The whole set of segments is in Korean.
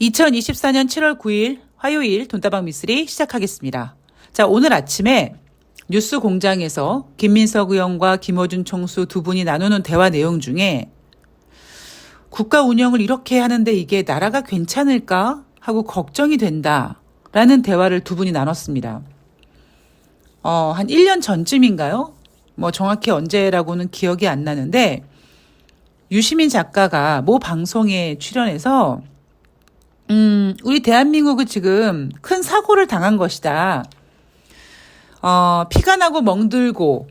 2024년 7월 9일 화요일 돈다방 미쓰리 시작하겠습니다. 자, 오늘 아침에 뉴스 공장에서 김민석 의원과 김어준 총수 두 분이 나누는 대화 내용 중에 국가 운영을 이렇게 하는데 이게 나라가 괜찮을까 하고 걱정이 된다라는 대화를 두 분이 나눴습니다. 한 1년 전쯤인가요? 정확히 언제라고는 기억이 안 나는데 유시민 작가가 모 방송에 출연해서 우리 대한민국은 지금 큰 사고를 당한 것이다. 피가 나고 멍들고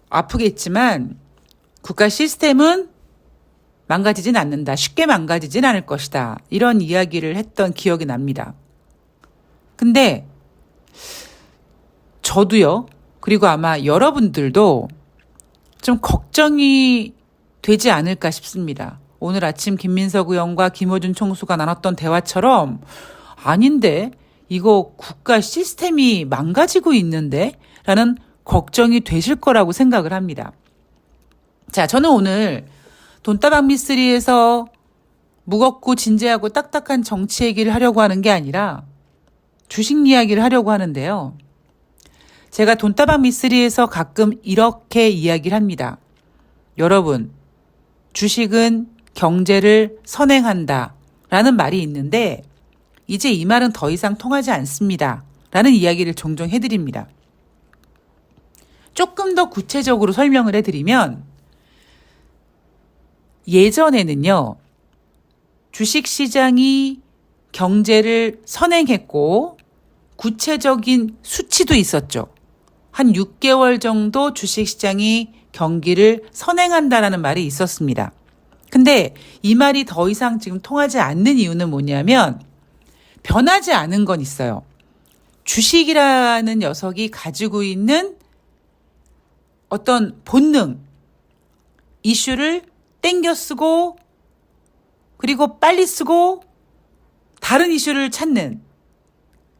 아프겠지만 국가 시스템은 망가지진 않는다. 쉽게 망가지진 않을 것이다. 이런 이야기를 했던 기억이 납니다. 근데 저도요. 그리고 아마 여러분들도 좀 걱정이 되지 않을까 싶습니다. 오늘 아침 김민석 의원과 김어준 총수가 나눴던 대화처럼 아닌데 이거 국가 시스템이 망가지고 있는데 라는 걱정이 되실 거라고 생각을 합니다. 자, 저는 오늘 돈다방 미쓰리에서 무겁고 진지하고 딱딱한 정치 얘기를 하려고 하는 게 아니라 주식 이야기를 하려고 하는데요. 제가 돈다방 미쓰리에서 가끔 이렇게 이야기를 합니다. 여러분, 주식은 경제를 선행한다 라는 말이 있는데 이제 이 말은 더 이상 통하지 않습니다 라는 이야기를 종종 해드립니다. 조금 더 구체적으로 설명을 해드리면 예전에는요. 주식시장이 경제를 선행했고 구체적인 수치도 있었죠. 한 6개월 정도 주식시장이 경기를 선행한다라는 말이 있었습니다. 근데 이 말이 더 이상 지금 통하지 않는 이유는 뭐냐면 변하지 않은 건 있어요. 주식이라는 녀석이 가지고 있는 어떤 본능, 이슈를 땡겨 쓰고 그리고 빨리 쓰고 다른 이슈를 찾는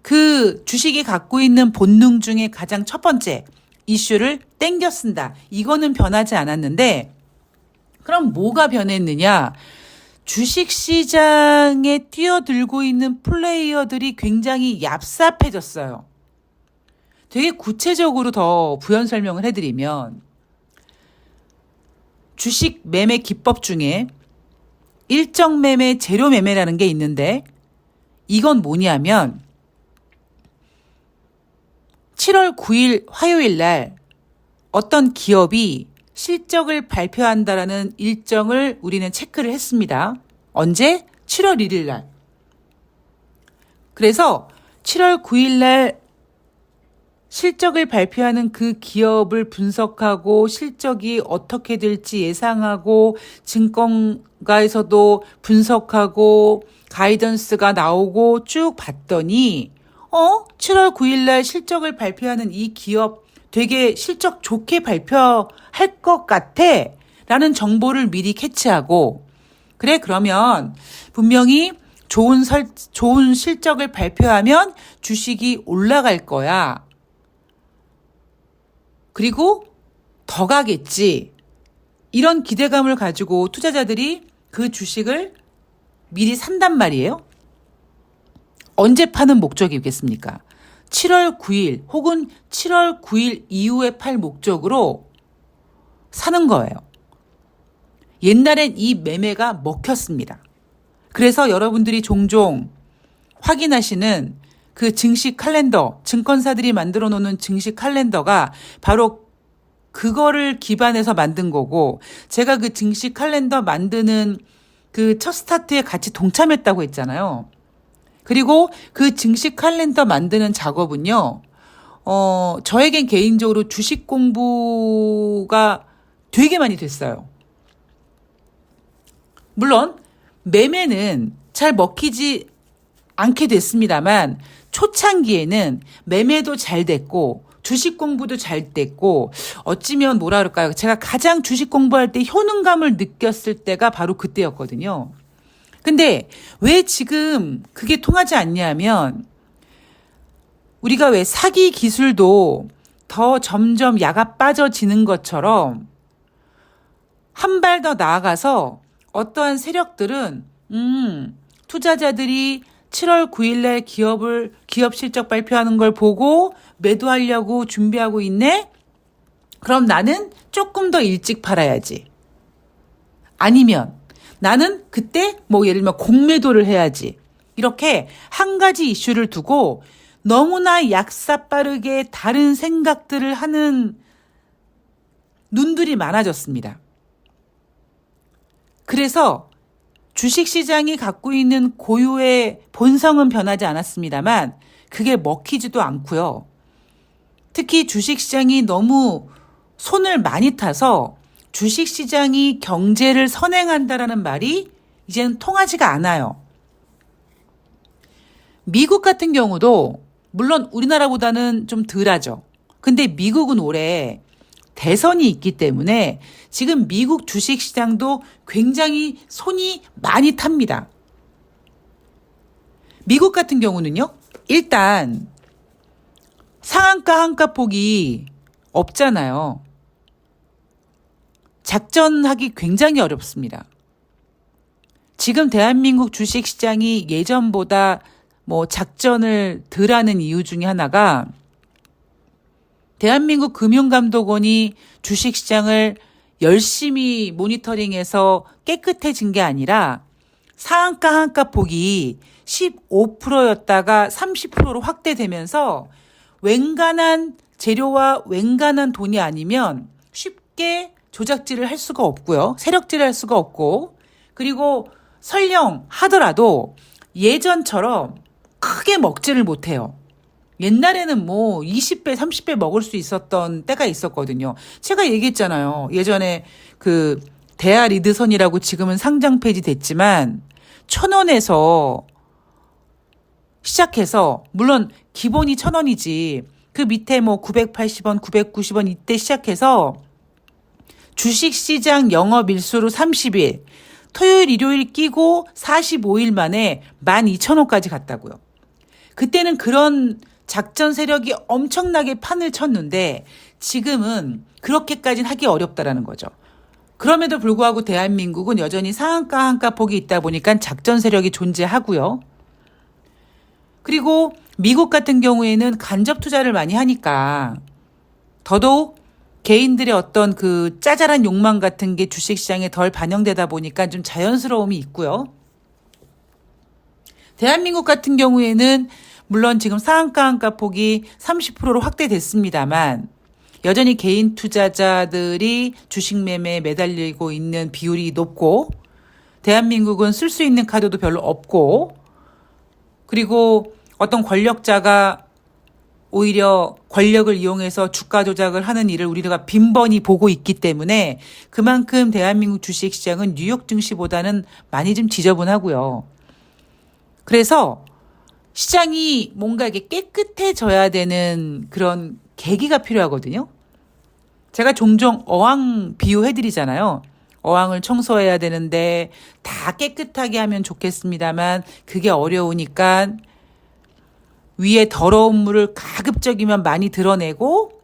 그 주식이 갖고 있는 본능 중에 가장 첫 번째 이슈를 땡겨 쓴다. 이거는 변하지 않았는데 그럼 뭐가 변했느냐? 주식시장에 뛰어들고 있는 플레이어들이 굉장히 얍삽해졌어요. 되게 구체적으로 더 부연 설명을 해드리면 주식 매매 기법 중에 일정 매매, 재료 매매라는 게 있는데 이건 뭐냐면 7월 9일 화요일 날 어떤 기업이 실적을 발표한다라는 일정을 우리는 체크를 했습니다. 언제? 7월 1일 날. 그래서 7월 9일 날 실적을 발표하는 그 기업을 분석하고 실적이 어떻게 될지 예상하고 증권가에서도 분석하고 가이던스가 나오고 쭉 봤더니 7월 9일 날 실적을 발표하는 이 기업 되게 실적 좋게 발표할 것 같아 라는 정보를 미리 캐치하고 그래 그러면 분명히 좋은 실적을 발표하면 주식이 올라갈 거야. 그리고 더 가겠지. 이런 기대감을 가지고 투자자들이 그 주식을 미리 산단 말이에요. 언제 파는 목적이겠습니까? 7월 9일 혹은 7월 9일 이후에 팔 목적으로 사는 거예요. 옛날엔 이 매매가 먹혔습니다. 그래서 여러분들이 종종 확인하시는 그 증시 칼렌더, 증권사들이 만들어 놓는 증시 칼렌더가 바로 그거를 기반해서 만든 거고 제가 그 증시 칼렌더 만드는 그 첫 스타트에 같이 동참했다고 했잖아요. 그리고 그 증시 칼렌더 만드는 작업은요, 저에겐 개인적으로 주식 공부가 되게 많이 됐어요. 물론, 매매는 잘 먹히지 않게 됐습니다만, 초창기에는 매매도 잘 됐고, 주식 공부도 잘 됐고, 어찌면 뭐라 그럴까요? 제가 가장 주식 공부할 때 효능감을 느꼈을 때가 바로 그때였거든요. 근데 왜 지금 그게 통하지 않냐면 우리가 왜 사기 기술도 더 점점 야가 빠져지는 것처럼 한 발 더 나아가서 어떠한 세력들은 투자자들이 7월 9일날 기업 실적 발표하는 걸 보고 매도하려고 준비하고 있네? 그럼 나는 조금 더 일찍 팔아야지. 아니면 나는 그때 뭐 예를 들면 공매도를 해야지. 이렇게 한 가지 이슈를 두고 너무나 약사빠르게 다른 생각들을 하는 눈들이 많아졌습니다. 그래서 주식시장이 갖고 있는 고유의 본성은 변하지 않았습니다만 그게 먹히지도 않고요. 특히 주식시장이 너무 손을 많이 타서 주식시장이 경제를 선행한다라는 말이 이제는 통하지가 않아요. 미국 같은 경우도 물론 우리나라보다는 좀 덜하죠. 근데 미국은 올해 대선이 있기 때문에 지금 미국 주식시장도 굉장히 손이 많이 탑니다. 미국 같은 경우는요. 일단 상한가 한가폭이 없잖아요. 작전하기 굉장히 어렵습니다. 지금 대한민국 주식시장이 예전보다 뭐 작전을 덜 하는 이유 중에 하나가 대한민국 금융감독원이 주식시장을 열심히 모니터링해서 깨끗해진 게 아니라 상한가 한가폭이 15%였다가 30%로 확대되면서 웬간한 재료와 웬간한 돈이 아니면 쉽게 조작질을 할 수가 없고요. 세력질을 할 수가 없고 그리고 설령 하더라도 예전처럼 크게 먹지를 못해요. 옛날에는 뭐 20배, 30배 먹을 수 있었던 때가 있었거든요. 제가 얘기했잖아요. 예전에 그 대하 리드선이라고 지금은 상장 폐지됐지만 1,000원에서 시작해서 물론 기본이 1,000원이지 그 밑에 뭐 980원, 990원 이때 시작해서 주식시장 영업일수로 30일, 토요일, 일요일 끼고 45일 만에 12,000원까지 갔다고요. 그때는 그런 작전 세력이 엄청나게 판을 쳤는데 지금은 그렇게까지는 하기 어렵다라는 거죠. 그럼에도 불구하고 대한민국은 여전히 상한가 한가폭이 있다 보니까 작전 세력이 존재하고요. 그리고 미국 같은 경우에는 간접 투자를 많이 하니까 더더욱 개인들의 어떤 그 짜잘한 욕망 같은 게 주식시장에 덜 반영되다 보니까 좀 자연스러움이 있고요. 대한민국 같은 경우에는 물론 지금 상한가 한가폭이 30%로 확대됐습니다만 여전히 개인 투자자들이 주식 매매에 매달리고 있는 비율이 높고 대한민국은 쓸 수 있는 카드도 별로 없고 그리고 어떤 권력자가 오히려 권력을 이용해서 주가 조작을 하는 일을 우리가 빈번히 보고 있기 때문에 그만큼 대한민국 주식시장은 뉴욕 증시보다는 많이 좀 지저분하고요. 그래서 시장이 뭔가 이게 깨끗해져야 되는 그런 계기가 필요하거든요. 제가 종종 어항 비유해드리잖아요. 어항을 청소해야 되는데 다 깨끗하게 하면 좋겠습니다만 그게 어려우니까 위에 더러운 물을 가급적이면 많이 드러내고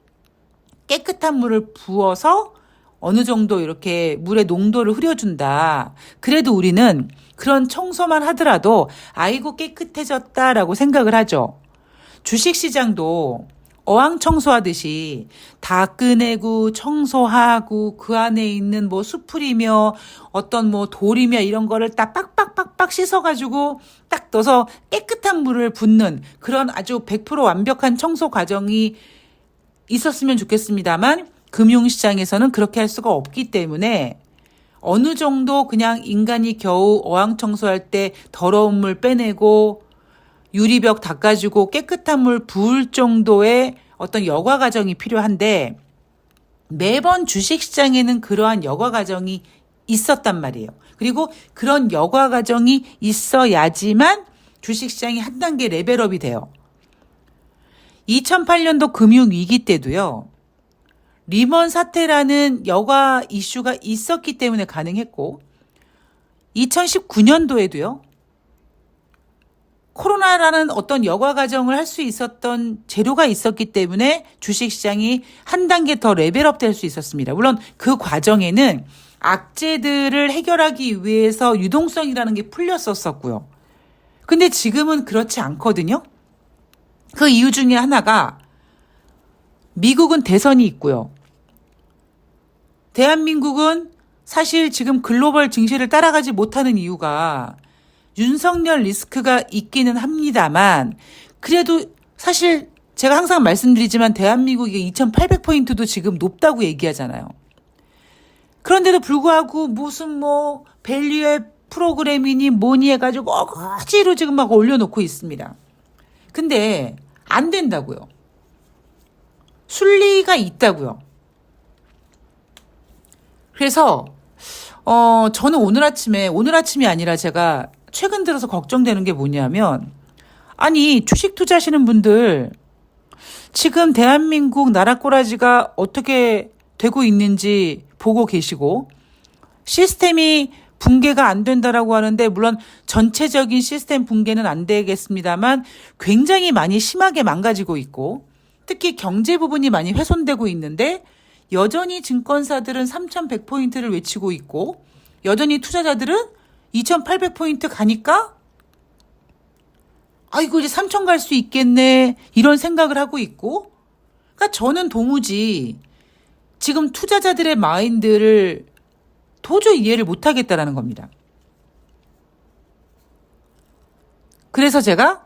깨끗한 물을 부어서 어느 정도 이렇게 물의 농도를 흐려준다. 그래도 우리는 그런 청소만 하더라도 아이고 깨끗해졌다라고 생각을 하죠. 주식시장도 어항 청소하듯이 다 꺼내고 청소하고 그 안에 있는 뭐 수풀이며 어떤 뭐 돌이며 이런 거를 딱 빡빡빡빡 씻어가지고 딱 넣어서 깨끗한 물을 붓는 그런 아주 100% 완벽한 청소 과정이 있었으면 좋겠습니다만 금융시장에서는 그렇게 할 수가 없기 때문에 어느 정도 그냥 인간이 겨우 어항 청소할 때 더러운 물 빼내고 유리벽 닦아주고 깨끗한 물 부을 정도의 어떤 여과 과정이 필요한데 매번 주식시장에는 그러한 여과 과정이 있었단 말이에요. 그리고 그런 여과 과정이 있어야지만 주식시장이 한 단계 레벨업이 돼요. 2008년도 금융위기 때도요. 리먼 사태라는 여과 이슈가 있었기 때문에 가능했고 2019년도에도요. 코로나라는 어떤 여과 과정을 할 수 있었던 재료가 있었기 때문에 주식시장이 한 단계 더 레벨업 될 수 있었습니다. 물론 그 과정에는 악재들을 해결하기 위해서 유동성이라는 게 풀렸었고요. 근데 지금은 그렇지 않거든요. 그 이유 중에 하나가 미국은 대선이 있고요. 대한민국은 사실 지금 글로벌 증시를 따라가지 못하는 이유가 윤석열 리스크가 있기는 합니다만 그래도 사실 제가 항상 말씀드리지만 대한민국이 2800포인트도 지금 높다고 얘기하잖아요. 그런데도 불구하고 무슨 뭐 밸류의 프로그램이니 뭐니 해가지고 억지로 지금 막 올려놓고 있습니다. 근데 안 된다고요. 순리가 있다고요. 그래서 저는 오늘 아침이 아니라 제가 최근 들어서 걱정되는 게 뭐냐면 아니 주식 투자하시는 분들 지금 대한민국 나라 꼬라지가 어떻게 되고 있는지 보고 계시고 시스템이 붕괴가 안 된다라고 하는데 물론 전체적인 시스템 붕괴는 안 되겠습니다만 굉장히 많이 심하게 망가지고 있고 특히 경제 부분이 많이 훼손되고 있는데 여전히 증권사들은 3,100포인트를 외치고 있고 여전히 투자자들은 2,800포인트 가니까 아이고 이제 3,000 갈 수 있겠네 이런 생각을 하고 있고 그러니까 저는 도무지 지금 투자자들의 마인드를 도저히 이해를 못하겠다라는 겁니다. 그래서 제가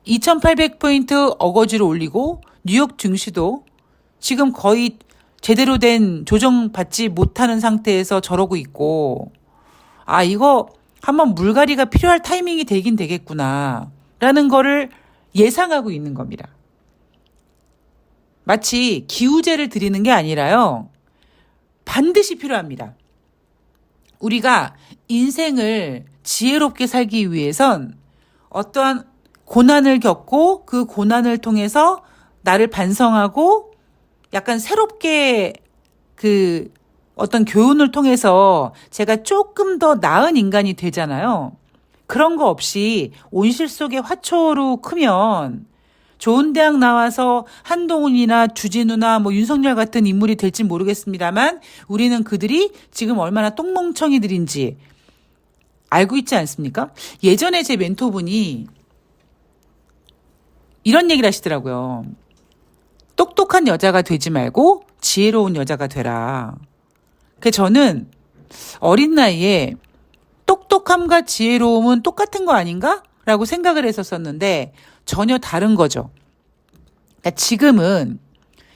2,800포인트 어거지로 올리고 뉴욕 증시도 지금 거의 제대로 된 조정받지 못하는 상태에서 저러고 있고 아 이거 한번 물갈이가 필요할 타이밍이 되긴 되겠구나 라는 거를 예상하고 있는 겁니다. 마치 기우제를 드리는 게 아니라요. 반드시 필요합니다. 우리가 인생을 지혜롭게 살기 위해선 어떠한 고난을 겪고 그 고난을 통해서 나를 반성하고 약간 새롭게 그 어떤 교훈을 통해서 제가 조금 더 나은 인간이 되잖아요. 그런 거 없이 온실 속의 화초로 크면 좋은 대학 나와서 한동훈이나 주진우나 뭐 윤석열 같은 인물이 될지 모르겠습니다만 우리는 그들이 지금 얼마나 똥멍청이들인지 알고 있지 않습니까? 예전에 제 멘토분이 이런 얘기를 하시더라고요. 똑똑한 여자가 되지 말고 지혜로운 여자가 되라. 그래서 저는 어린 나이에 똑똑함과 지혜로움은 똑같은 거 아닌가? 라고 생각을 했었었는데 전혀 다른 거죠. 그러니까 지금은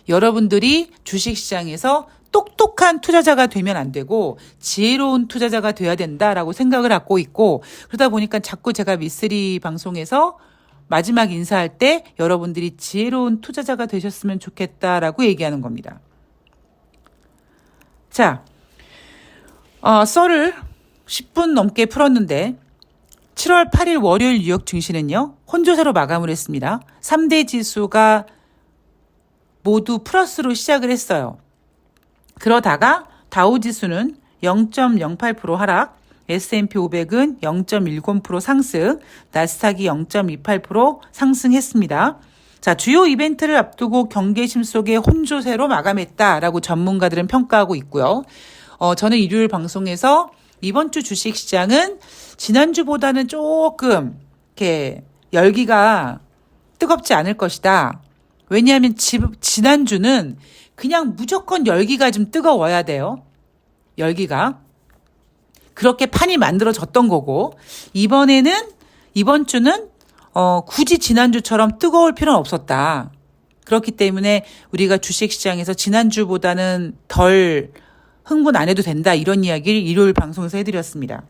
여러분들이 주식시장에서 똑똑한 투자자가 되면 안 되고 지혜로운 투자자가 돼야 된다라고 생각을 하고 있고 그러다 보니까 자꾸 제가 미쓰리 방송에서 마지막 인사할 때 여러분들이 지혜로운 투자자가 되셨으면 좋겠다라고 얘기하는 겁니다. 자, 썰을 10분 넘게 풀었는데 7월 8일 월요일 뉴욕 증시는요. 혼조세로 마감을 했습니다. 3대 지수가 모두 플러스로 시작을 했어요. 그러다가 다우지수는 0.08% 하락, S&P 500은 0.10% 상승, 나스닥이 0.28% 상승했습니다. 자, 주요 이벤트를 앞두고 경계심 속에 혼조세로 마감했다라고 전문가들은 평가하고 있고요. 저는 일요일 방송에서 이번 주 주식시장은 지난주보다는 조금 이렇게 열기가 뜨겁지 않을 것이다. 왜냐하면 지난주는 그냥 무조건 열기가 좀 뜨거워야 돼요. 열기가. 그렇게 판이 만들어졌던 거고 이번 주는 굳이 지난주처럼 뜨거울 필요는 없었다. 그렇기 때문에 우리가 주식시장에서 지난주보다는 덜 흥분 안 해도 된다. 이런 이야기를 일요일 방송에서 해드렸습니다.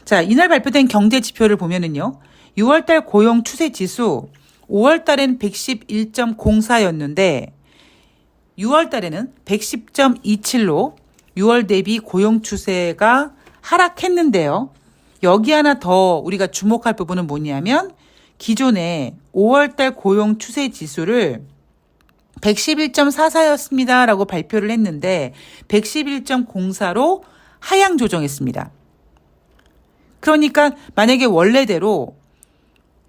자, 이날 발표된 경제 지표를 보면은요. 6월달 고용 추세 지수 5월달엔 111.04였는데 6월달에는 110.27로 6월 대비 고용 추세가 하락했는데요. 여기 하나 더 우리가 주목할 부분은 뭐냐면 기존에 5월달 고용 추세 지수를 111.44였습니다. 라고 발표를 했는데 111.04로 하향 조정했습니다. 그러니까 만약에 원래대로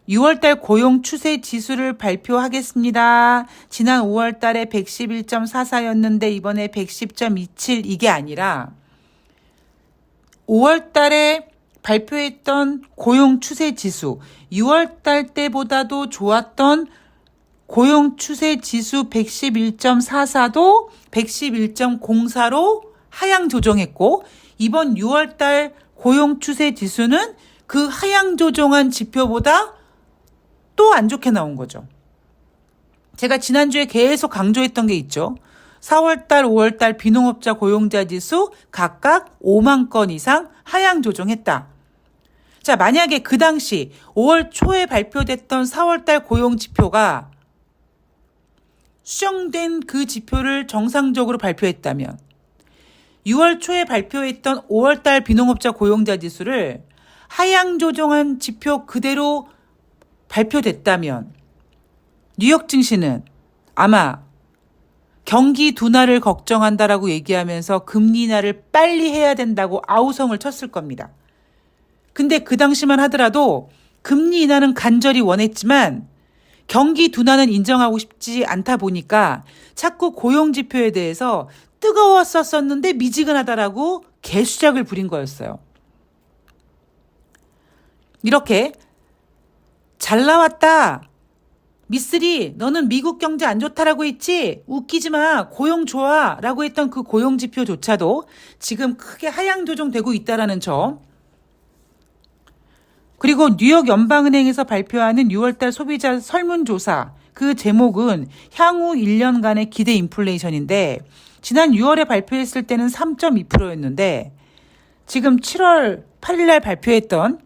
6월달 고용 추세 지수를 발표하겠습니다. 지난 5월달에 111.44였는데 이번에 110.27 이게 아니라 5월달에 발표했던 고용 추세 지수, 6월 달 때보다도 좋았던 고용 추세 지수 111.44도 111.04로 하향 조정했고, 이번 6월 달 고용 추세 지수는 그 하향 조정한 지표보다 또 안 좋게 나온 거죠. 제가 지난주에 계속 강조했던 게 있죠. 4월달, 5월달 비농업자 고용자 지수 각각 5만 건 이상 하향 조정했다. 자, 만약에 그 당시 5월 초에 발표됐던 4월달 고용 지표가 수정된 그 지표를 정상적으로 발표했다면, 6월 초에 발표했던 5월달 비농업자 고용자 지수를 하향 조정한 지표 그대로 발표됐다면 뉴욕 증시는 아마 경기 둔화를 걱정한다라고 얘기하면서 금리 인하를 빨리 해야 된다고 아우성을 쳤을 겁니다. 근데 그 당시만 하더라도 금리 인하는 간절히 원했지만 경기 둔화는 인정하고 싶지 않다 보니까 자꾸 고용 지표에 대해서 뜨거웠었는데 미지근하다라고 개수작을 부린 거였어요. 이렇게 잘 나왔다. 미쓰리, 너는 미국 경제 안 좋다라고 했지? 웃기지 마. 고용 좋아. 라고 했던 그 고용 지표조차도 지금 크게 하향 조정되고 있다라는 점. 그리고 뉴욕 연방은행에서 발표하는 6월달 소비자 설문조사, 그 제목은 향후 1년간의 기대 인플레이션인데, 지난 6월에 발표했을 때는 3.2%였는데 지금 7월 8일 날 발표했던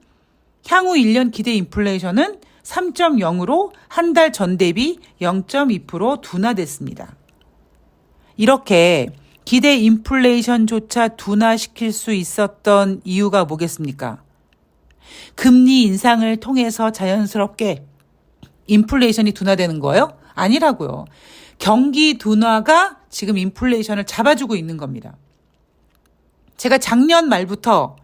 향후 1년 기대 인플레이션은 3.0으로 한 달 전 대비 0.2% 둔화됐습니다. 이렇게 기대 인플레이션조차 둔화시킬 수 있었던 이유가 뭐겠습니까? 금리 인상을 통해서 자연스럽게 인플레이션이 둔화되는 거예요? 아니라고요. 경기 둔화가 지금 인플레이션을 잡아주고 있는 겁니다. 제가 작년 말부터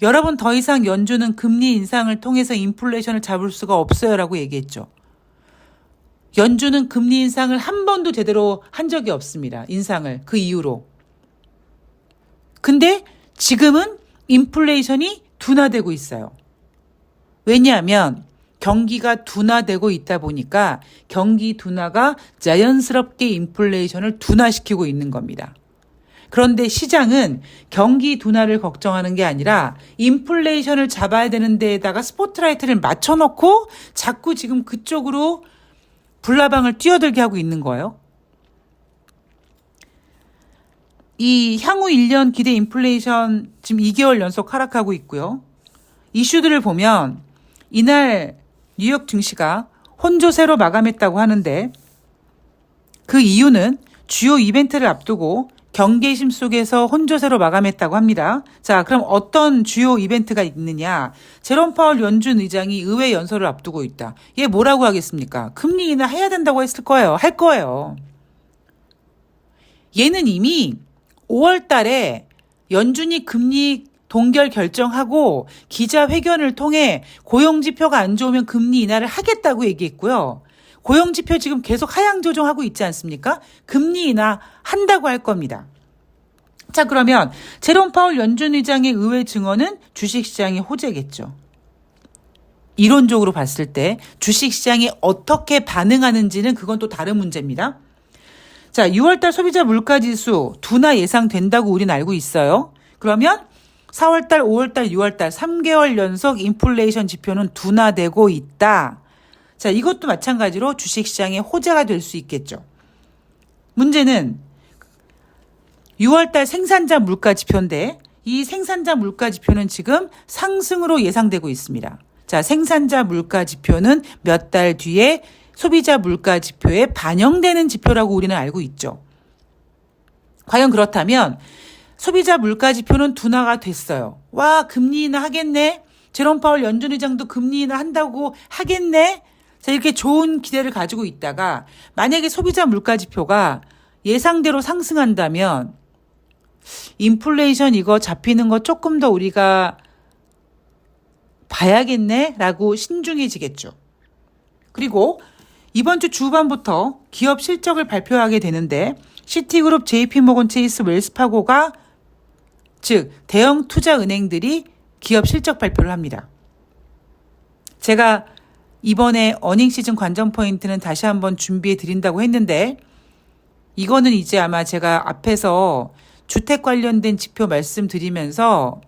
여러분 더 이상 연준은 금리 인상을 통해서 인플레이션을 잡을 수가 없어요라고 얘기했죠. 연준은 금리 인상을 한 번도 제대로 한 적이 없습니다. 인상을 그 이후로. 근데 지금은 인플레이션이 둔화되고 있어요. 왜냐하면 경기가 둔화되고 있다 보니까 경기 둔화가 자연스럽게 인플레이션을 둔화시키고 있는 겁니다. 그런데 시장은 경기 둔화를 걱정하는 게 아니라 인플레이션을 잡아야 되는 데에다가 스포트라이트를 맞춰놓고 자꾸 지금 그쪽으로 불나방을 뛰어들게 하고 있는 거예요. 이 향후 1년 기대 인플레이션 지금 2개월 연속 하락하고 있고요. 이슈들을 보면 이날 뉴욕 증시가 혼조세로 마감했다고 하는데 그 이유는 주요 이벤트를 앞두고 경계심 속에서 혼조세로 마감했다고 합니다. 자, 그럼 어떤 주요 이벤트가 있느냐? 제롬 파월 연준 의장이 의회 연설을 앞두고 있다. 얘 뭐라고 하겠습니까? 금리 인하 해야 된다고 했을 거예요. 할 거예요. 얘는 이미 5월 달에 연준이 금리 동결 결정하고 기자회견을 통해 고용지표가 안 좋으면 금리 인하를 하겠다고 얘기했고요. 고용지표 지금 계속 하향 조정하고 있지 않습니까? 금리 인하 한다고 할 겁니다. 자, 그러면 제롬 파월 연준 의장의 의회 증언은 주식시장의 호재겠죠. 이론적으로 봤을 때 주식시장이 어떻게 반응하는지는 그건 또 다른 문제입니다. 자, 6월달 소비자 물가지수 둔화 예상된다고 우리는 알고 있어요. 그러면 4월달, 5월달, 6월달 3개월 연속 인플레이션 지표는 둔화되고 있다. 자, 이것도 마찬가지로 주식시장의 호재가 될 수 있겠죠. 문제는 6월달 생산자 물가 지표인데 이 생산자 물가 지표는 지금 상승으로 예상되고 있습니다. 자, 생산자 물가 지표는 몇 달 뒤에 소비자 물가 지표에 반영되는 지표라고 우리는 알고 있죠. 과연 그렇다면 소비자 물가 지표는 둔화가 됐어요. 와, 금리 인하 하겠네. 제롬 파월 연준 의장도 금리 인하 한다고 하겠네. 자, 이렇게 좋은 기대를 가지고 있다가 만약에 소비자 물가 지표가 예상대로 상승한다면 인플레이션 이거 잡히는 거 조금 더 우리가 봐야겠네 라고 신중해지겠죠. 그리고 이번 주 주반부터 기업 실적을 발표하게 되는데 시티그룹, JP모건 체이스, 웰스파고가 즉 대형 투자 은행들이 기업 실적 발표를 합니다. 제가 이번에 어닝 시즌 관전 포인트는 다시 한번 준비해 드린다고 했는데 이거는 이제 아마 제가 앞에서 주택 관련된 지표 말씀드리면서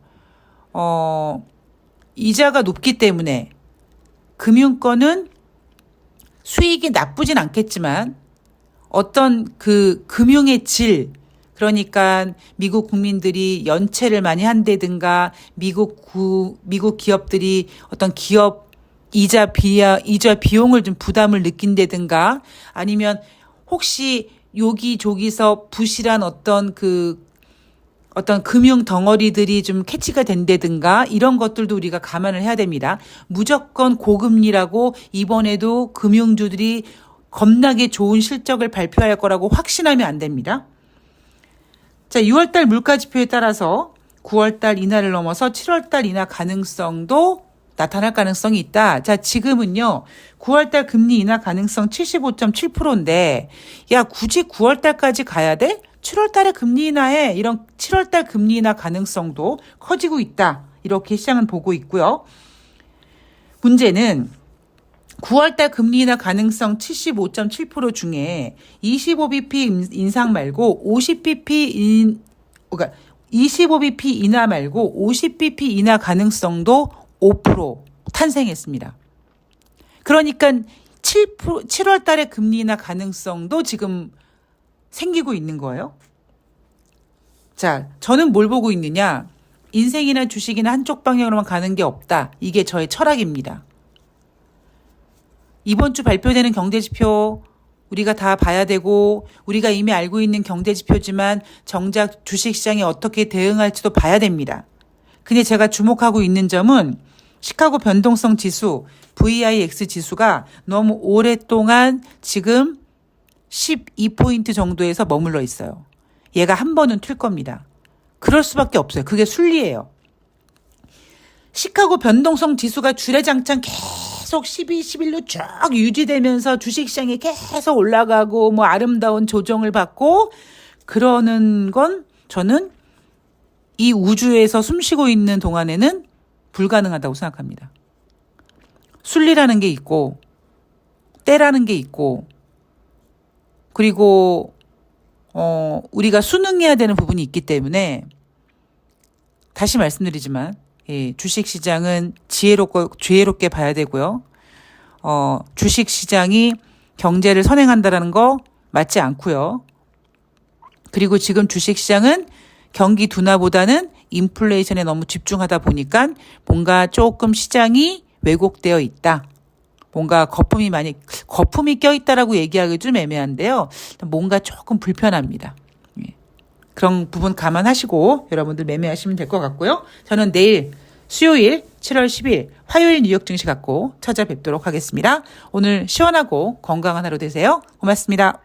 이자가 높기 때문에 금융권은 수익이 나쁘진 않겠지만 어떤 그 금융의 질, 그러니까 미국 국민들이 연체를 많이 한다든가 미국 기업들이 어떤 기업 이자 비용을 좀 부담을 느낀다든가 아니면 혹시 여기저기서 부실한 어떤 금융 덩어리들이 좀 캐치가 된다든가 이런 것들도 우리가 감안을 해야 됩니다. 무조건 고금리라고 이번에도 금융주들이 겁나게 좋은 실적을 발표할 거라고 확신하면 안 됩니다. 자, 6월달 물가지표에 따라서 9월달 인하를 넘어서 7월달 인하 가능성도 나타날 가능성이 있다. 자, 지금은요, 9월달 금리 인하 가능성 75.7%인데, 야, 굳이 9월달까지 가야 돼? 7월달에 금리 인하해. 이런 7월달 금리 인하 가능성도 커지고 있다. 이렇게 시장은 보고 있고요. 문제는 9월달 금리 인하 가능성 75.7% 중에 25bp 인상 말고 25bp 인하 말고 50bp 인하 가능성도 5% 탄생했습니다. 그러니까 7월 달에 금리 인하 가능성도 지금 생기고 있는 거예요. 자, 저는 뭘 보고 있느냐? 인생이나 주식이나 한쪽 방향으로만 가는 게 없다. 이게 저의 철학입니다. 이번 주 발표되는 경제지표 우리가 다 봐야 되고 우리가 이미 알고 있는 경제지표지만 정작 주식시장이 어떻게 대응할지도 봐야 됩니다. 근데 제가 주목하고 있는 점은 시카고 변동성 지수, VIX 지수가 너무 오랫동안 지금 12포인트 정도에서 머물러 있어요. 얘가 한 번은 튈 겁니다. 그럴 수밖에 없어요. 그게 순리예요. 시카고 변동성 지수가 주례장창 계속 12, 11로 쭉 유지되면서 주식시장이 계속 올라가고 뭐 아름다운 조정을 받고 그러는 건 저는 이 우주에서 숨쉬고 있는 동안에는 불가능하다고 생각합니다. 순리라는 게 있고 때라는 게 있고 그리고 우리가 순응해야 되는 부분이 있기 때문에 다시 말씀드리지만 주식시장은 지혜롭게 봐야 되고요. 주식시장이 경제를 선행한다라는 거 맞지 않고요. 그리고 지금 주식시장은 경기 둔화보다는 인플레이션에 너무 집중하다 보니까 뭔가 조금 시장이 왜곡되어 있다. 뭔가 거품이 껴있다라고 얘기하기 좀 애매한데요. 뭔가 조금 불편합니다. 그런 부분 감안하시고 여러분들 매매하시면 될 것 같고요. 저는 내일 수요일 7월 10일 화요일 뉴욕 증시 갖고 찾아뵙도록 하겠습니다. 오늘 시원하고 건강한 하루 되세요. 고맙습니다.